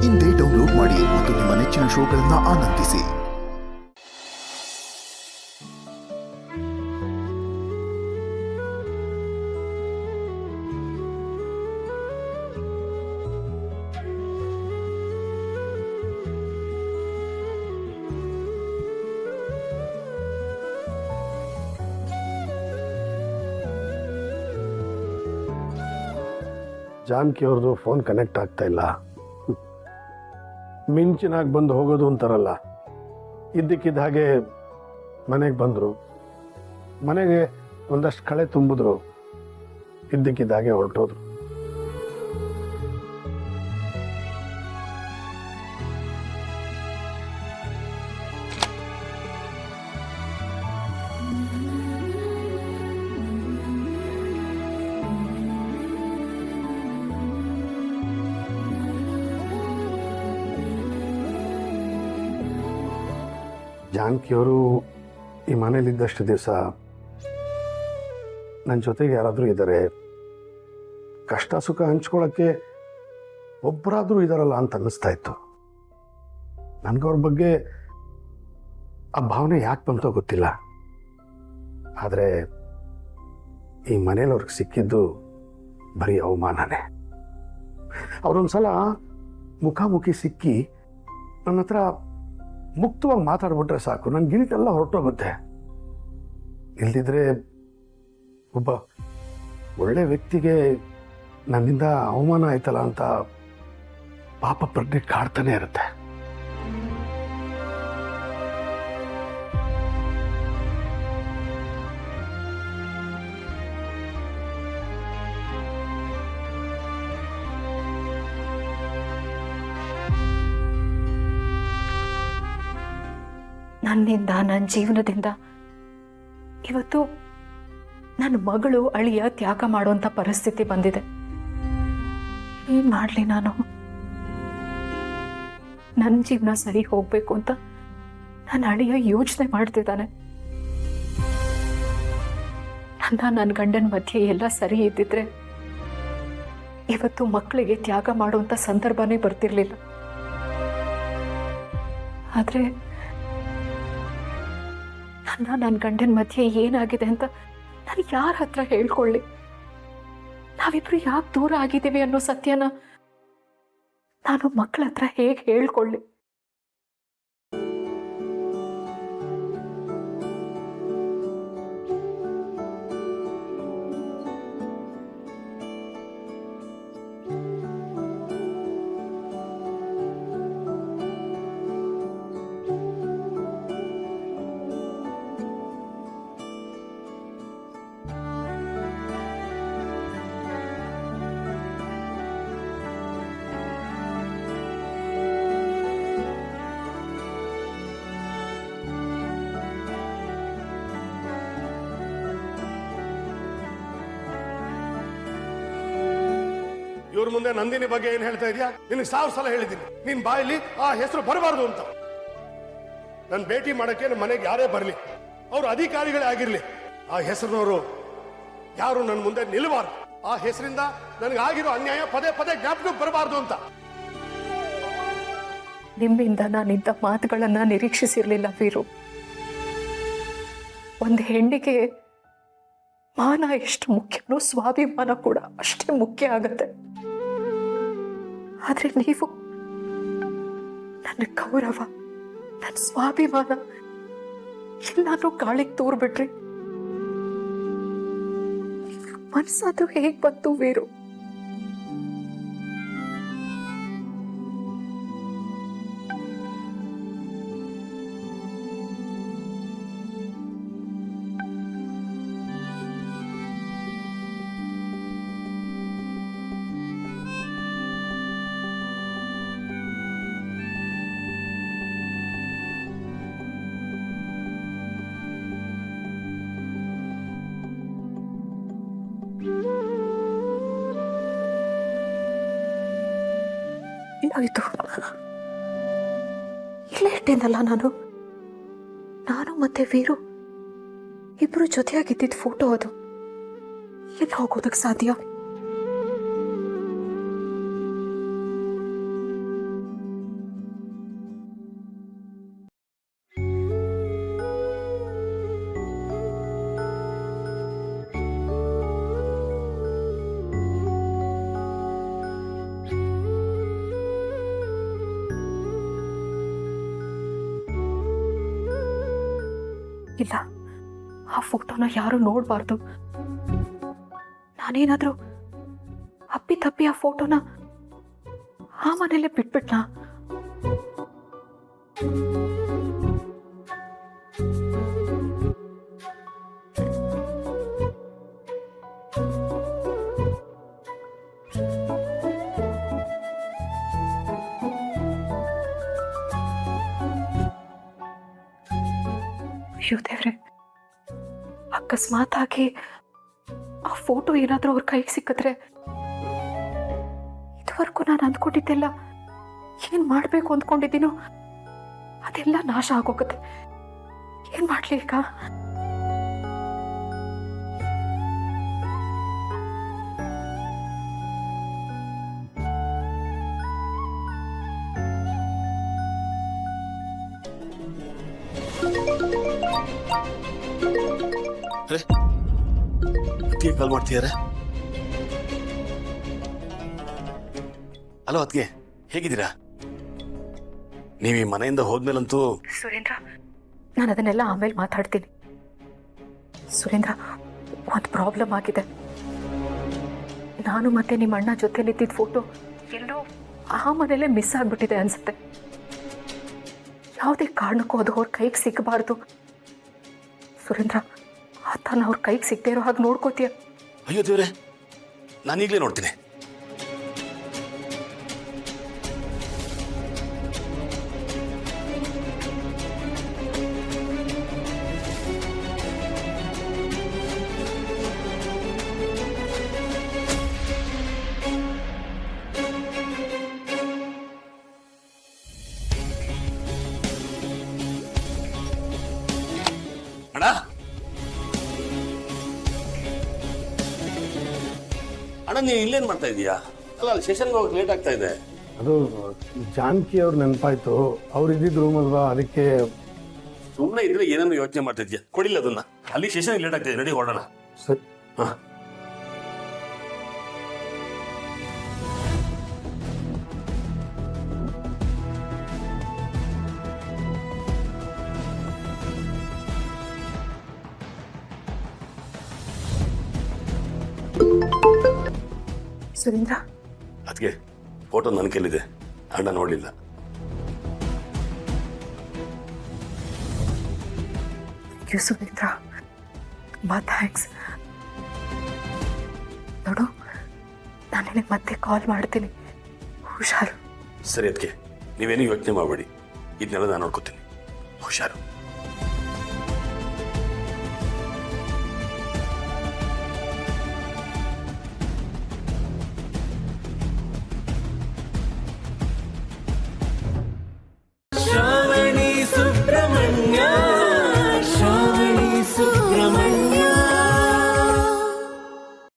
ಇಂದೇ ಡೌನ್ಲೋಡ್ ಮಾಡಿ ಮತ್ತು ನಿಮ್ಮ ನೆಚ್ಚಿನ ಶೋಗಳನ್ನು ಆನಂದಿಸಿ. ಜಾನಕಿ ಅವ್ರದ್ದು ಫೋನ್ ಕನೆಕ್ಟ್ ಆಗ್ತಾ ಇಲ್ಲ. ಮಿಂಚಿನಾಗಿ ಬಂದು ಹೋಗೋದು ಅಂತಾರಲ್ಲ, ಇದ್ದಕ್ಕಿದ್ದ ಹಾಗೆ ಮನೆಗೆ ಬಂದರು. ಮನೆಗೆ ಒಂದಷ್ಟು ಕಳೆ ತುಂಬಿದ್ರು, ಇದ್ದಕ್ಕಿದ್ದ ಹಾಗೆ ಹೊರಟೋದ್ರು. ಜಾನಕಿಯವರು ಈ ಮನೇಲಿದ್ದಷ್ಟು ದಿವಸ ನನ್ನ ಜೊತೆಗೆ ಯಾರಾದರೂ ಇದ್ದಾರೆ, ಕಷ್ಟ ಸುಖ ಹಂಚ್ಕೊಳ್ಳೋಕ್ಕೆ ಒಬ್ಬರಾದರೂ ಇದ್ದಾರಲ್ಲ ಅಂತ ಅನ್ನಿಸ್ತಾ ಇತ್ತು. ನನಗವ್ರ ಬಗ್ಗೆ ಆ ಭಾವನೆ ಯಾಕೆ ಬಂತೋ ಗೊತ್ತಿಲ್ಲ. ಆದರೆ ಈ ಮನೇಲಿ ಅವ್ರಿಗೆ ಸಿಕ್ಕಿದ್ದು ಬರೀ ಅವಮಾನನೇ. ಅವರೊಂದ್ಸಲ ಮುಖಾಮುಖಿ ಸಿಕ್ಕಿ ನನ್ನ ಹತ್ರ ಮುಕ್ತವಾಗಿ ಮಾತಾಡ್ಬಿಟ್ರೆ ಸಾಕು, ನನ್ನ ಗಿರಿಟೆಲ್ಲ ಹೊರಟೋಗುತ್ತೆ. ಇಲ್ದಿದ್ರೆ ಒಬ್ಬ ಒಳ್ಳೆ ವ್ಯಕ್ತಿಗೆ ನನ್ನಿಂದ ಅವಮಾನ ಆಯ್ತಲ್ಲ ಅಂತ ಪಾಪ ಪ್ರಜ್ಞೆ ಕಾಡ್ತಾನೆ ಇರುತ್ತೆ. ನನ್ನಿಂದ, ನನ್ನ ಜೀವನದಿಂದ ಇವತ್ತು ನನ್ನ ಮಗಳು ಅಳಿಯ ತ್ಯಾಗ ಮಾಡುವಂಥ ಪರಿಸ್ಥಿತಿ ಬಂದಿದೆ. ಏನ್ ಮಾಡಲಿ ನಾನು? ನನ್ನ ಜೀವನ ಸರಿ ಹೋಗ್ಬೇಕು ಅಂತ ನನ್ನ ಅಳಿಯ ಯೋಚನೆ ಮಾಡ್ತಿದ್ದಾನೆ. ನನ್ನ ಗಂಡನ ಮಧ್ಯೆ ಎಲ್ಲ ಸರಿ ಇದ್ದಿದ್ರೆ ಇವತ್ತು ಮಕ್ಕಳಿಗೆ ತ್ಯಾಗ ಮಾಡುವಂಥ ಸಂದರ್ಭನೇ ಬರ್ತಿರ್ಲಿಲ್ಲ. ಆದರೆ ನನ್ನ ಗಂಡನ ಮಧ್ಯೆ ಏನಾಗಿದೆ ಅಂತ ನಾನು ಯಾರ ಹತ್ರ ಹೇಳ್ಕೊಳ್ಳಿ? ನಾವಿಬ್ರು ಯಾಕೆ ದೂರ ಆಗಿದ್ದೀವಿ ಅನ್ನೋ ಸತ್ಯನ ನಾನು ಮಕ್ಕಳ ಹತ್ರ ಹೇಗೆ ಹೇಳ್ಕೊಳ್ಳಿ? ಇವ್ರ ಮುಂದೆ ನಂದಿನಿ ಬಗ್ಗೆ ಏನ್ ಹೇಳ್ತಾ ಇದೆಯಾ? ನಿನಗೆ 1000 ಸಲ ಹೇಳಿದ್ದೀನಿ, ನಿನ್ ಬಾಯಲ್ಲಿ ಆ ಹೆಸರು ಬರಬಾರ್ದು ಅಂತ. ನನ್ನ ಭೇಟಿ ಮಾಡಕ್ಕೆ ನಮ್ಮ ಮನೆಗೆ ಯಾರೇ ಬರಲಿ, ಅವರು ಅಧಿಕಾರಿಗಳೇ ಆಗಿರ್ಲಿ, ಆ ಹೆಸರಿನವರು ಯಾರು ನನ್ನ ಮುಂದೆ ನಿಲ್ಲಬಾರ್ದು. ಆ ಹೆಸರಿಂದ ನನಗೆ ಆಗಿರೋ ಅನ್ಯಾಯ ಪದೇ ಪದೇ ಜ್ಞಾಪಕಕ್ಕೆ ಬರಬಾರ್ದು ಅಂತ. ನಿಮ್ಮಿಂದ ನಾನಿಂಥ ಮಾತುಗಳನ್ನ ನಿರೀಕ್ಷಿಸಿರ್ಲಿಲ್ಲ ವೀರು. ಒಂದು ಹೆಣ್ಣಿಗೆ ಮಾನ ಎಷ್ಟು ಮುಖ್ಯನೋ ಸ್ವಾಭಿಮಾನ ಕೂಡ ಅಷ್ಟೇ ಮುಖ್ಯ ಆಗತ್ತೆ. ಆದ್ರೆ ನೀವು ನನ್ನ ಗೌರವ, ನನ್ನ ಸ್ವಾಭಿಮಾನ ಎಲ್ಲಾನು ಗಾಳಿಗೆ ತೋರ್ಬಿಟ್ರಿ. ಮನಸ್ಸದು ಹೇಗ್ ಬಂತು ವೀರು? ಆಯ್ತು, ಇಲ್ಲೇ ಇಟ್ಟೇನಲ್ಲ ನಾನು ಮತ್ತೆ ವೀರು ಇಬ್ರು ಜೊತೆಯಾಗಿದ್ದಿದ್ದ ಫೋಟೋ ಅದು. ಎಲ್ಲಿ ಹೋಗೋದಕ್ಕೆ ಸಾಧ್ಯ? ಇಲ್ಲ, ಆ ಫೋಟೋನ ಯಾರು ನೋಡಬಾರ್ದು. ನಾನೇನಾದರೂ ಅಪ್ಪಿ ತಪ್ಪಿ ಆ ಫೋಟೋನ ಆ ಮನೇಲೆ ಬಿಟ್ಬಿಟ್ನಾ? ಅಯ್ಯೋ ದೇವ್ರೆ, ಅಕಸ್ಮಾತ್ ಆಗಿ ಆ ಫೋಟೋ ಏನಾದರೂ ಅವ್ರ ಕೈಗೆ ಸಿಕ್ಕಿದ್ರೆ ಇದುವರೆಗೂ ನಾನು ಅಂದ್ಕೊಂಡಿದ್ದೆಲ್ಲ ಏನ್ ಮಾಡ್ಬೇಕು ಅಂದ್ಕೊಂಡಿದ್ದೀನೋ ಅದೆಲ್ಲ ನಾಶ ಆಗೋಗುತ್ತೆ. ಏನ್ ಮಾಡ್ಲಿ ಈಗ? ಅತ್ತಿಗೆ ಕಾಲ್ ಮಾಡ್ತೀಯಾರ? ಹಲೋ ಅತ್ತಿಗೆ, ಹೇಗಿದ್ದೀರಾ? ನೀವು ಈ ಮನೆಯಿಂದ ಹೋದ್ಮೇಲಂತೂ ಸುರೇಂದ್ರ, ನಾನು ಅದನ್ನೆಲ್ಲ ಆಮೇಲೆ ಮಾತಾಡ್ತೀನಿ. ಸುರೇಂದ್ರ, ಒಂದು ಪ್ರಾಬ್ಲಮ್ ಆಗಿದೆ. ನಾನು ಮತ್ತೆ ನಿಮ್ಮ ಅಣ್ಣ ಜೊತೆಲಿದ್ದಿದ್ದ ಫೋಟೋ ಎಲ್ಲೋ ಆ ಮನೇಲೆ ಮಿಸ್ ಆಗ್ಬಿಟ್ಟಿದೆ ಅನ್ಸುತ್ತೆ. ಯಾವುದೇ ಕಾರಣಕ್ಕೂ ಅದು ಅವ್ರ ಕೈಗೆ ಸಿಗಬಾರ್ದು. ಸುರೇಂದ್ರ, ಆತನ ಅವ್ರ ಕೈಗೆ ಸಿಗದೆ ಇರೋ ಹಾಗೆ ನೋಡ್ಕೋತೀಯ? ಅಯ್ಯೋ ದೇವ್ರೆ, ನಾನೀಗಲೇ ನೋಡ್ತೀನಿ. ಅಣ್ಣ, ಅಣ್ಣ ನೀನು ಇಲ್ಲೇನ್ ಮಾಡ್ತಾ ಇದೀಯಾ? ಅಲ್ಲ, ಅಲ್ಲಿ ಸೆಷನ್ಗೆ ಹೋಗಕ್ಕೆ ಲೇಟ್ ಆಗ್ತಾ ಇದೆ. ಅದು ಜಾನಕಿ ಅವ್ರ ನೆನಪಾಯ್ತು. ಅವ್ರು ಇದ್ದಿದ್ದು ರೂಮ್ ಅಲ್ವಾ, ಅದಕ್ಕೆ. ಸುಮ್ಮನೆ ಇದ್ರೆ ಏನೇನು ಯೋಚನೆ ಮಾಡ್ತಾ ಇದೆಯಾ? ಕೊಡಿಲ್ಲ ಅದನ್ನ. ಅಲ್ಲಿ ಸೆಷನ್ ಲೇಟ್ ಆಗ್ತಾ ಇದೆ, ನಡಿ ಹೊರಡೋಣ. ಸರಿ. ಹಾ, ಸುರೇಂದ್ರ, ಅದಕ್ಕೆ ಫೋಟೋ ನನ್ನ ಕೈಲಿದೆ, ಅಣ್ಣ ನೋಡಲಿಲ್ಲ. ಸುರೇಂದ್ರ, ತುಂಬಾ ಥ್ಯಾಂಕ್ಸ್. ನೋಡು, ನಾನು ನಿನಗೆ ಮತ್ತೆ ಕಾಲ್ ಮಾಡ್ತೀನಿ, ಹುಷಾರು. ಸರಿ ಅದಕ್ಕೆ ನೀವೇನು ಯೋಚನೆ ಮಾಡಬೇಡಿ, ಇದನ್ನೆಲ್ಲ ನಾನು ನೋಡ್ಕೋತೀನಿ. ಹುಷಾರು.